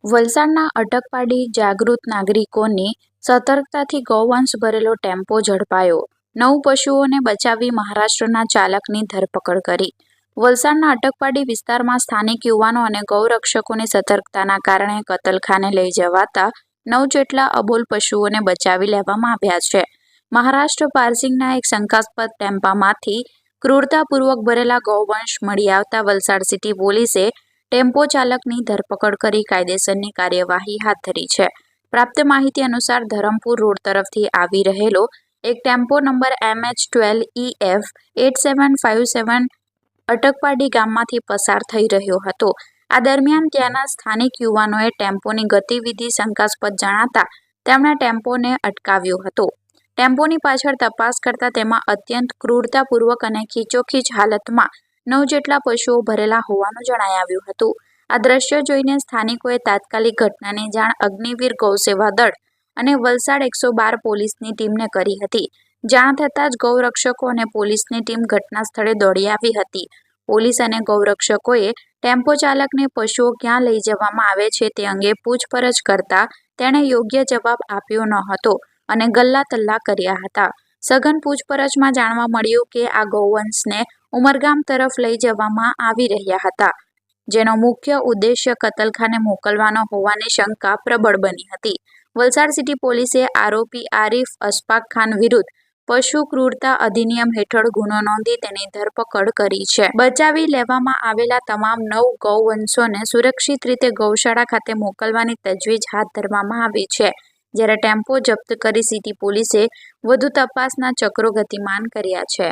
વલસાડના અટકપાડી જાગૃત નાગરિકોની સતર્કતાથી ગૌવંશ ભરેલો ટેમ્પો ઝડપાયો. 9 પશુઓને બચાવી મહારાષ્ટ્રના ચાલકની ધરપકડ કરી. વલસાડના અટકપાડી વિસ્તારમાં સ્થાનિક યુવાનો અને ગૌરક્ષકોની સતર્કતાના કારણે કતલખાને લઈ જવાતા 9 જેટલા અબોલ પશુઓને બચાવી લેવામાં આવ્યા છે. મહારાષ્ટ્ર પાર્સિંગના એક શંકાસ્પદ ટેમ્પામાંથી ક્રૂરતાપૂર્વક ભરેલા ગૌવંશ મળી આવતા વલસાડ સિટી પોલીસે ટેમ્પો ચાલકની ધરપકડ કરી કાયદેસરની કાર્યવાહી હાથ ધરી છે. પ્રાપ્ત માહિતી અનુસાર ધરમપુર રોડ તરફથી આવી રહેલો એક ટેમ્પો નંબર MH12EF 8757 અટકપાડી ગામમાંથી પસાર થઈ રહ્યો હતો. આ દરમિયાન ત્યાંના સ્થાનિક યુવાનોએ ટેમ્પોની ગતિવિધિ શંકાસ્પદ જણાતા તેમણે ટેમ્પોને અટકાવ્યો હતો. ટેમ્પોની પાછળ તપાસ કરતા તેમાં અત્યંત ક્રૂરતાપૂર્વક અને ખીચોખીચ હાલતમાં 9 જેટલા પશુઓ ભરેલા હોવાનું જણાઈ આવ્યું હતું. આ દ્રશ્ય જોઈને સ્થાનિકોએ તાત્કાલિક ઘટનાની જાણ અગ્નિવીર ગૌસેવા દળ અને વલસાડ 112 પોલીસની ટીમને કરી હતી. જાણ થતાં જ ગૌરક્ષકો અને પોલીસની ટીમ ઘટના સ્થળે દોડી આવી હતી. પોલીસ અને ગૌરક્ષકોએ ટેમ્પો ચાલકને પશુઓ ક્યાં લઈ જવામાં આવે છે તે અંગે પૂછપરછ કરતા તેણે યોગ્ય જવાબ આપ્યો ન હતો અને ગલ્લા તલ્લા કર્યા હતા. સઘન પૂછપરછમાં જાણવા મળ્યું કે આ ગૌવંશને ઉમરગામ તરફ લઈ જવામાં આવી રહ્યા હતા, જેનો મુખ્ય ઉદ્દેશ્ય કતલખાને મોકલવાનો હોવાની શંકા પ્રબળ બની હતી. વલસાડ સિટી પોલીસે આરોપી આરિફ અશફાક ખાન વિરુદ્ધ પશુ ક્રૂરતા અધિનિયમ હેઠળ ગુનો નોંધી તેની ધરપકડ કરી છે. બચાવી લેવામાં આવેલા તમામ 9 ગૌવંશોને સુરક્ષિત રીતે ગૌશાળા ખાતે મોકલવાની તજવીજ હાથ ધરવામાં આવી છે. જ્યારે ટેમ્પો જપ્ત કરી સિટી પોલીસે વધુ તપાસના ચક્રો ગતિમાન કર્યા છે.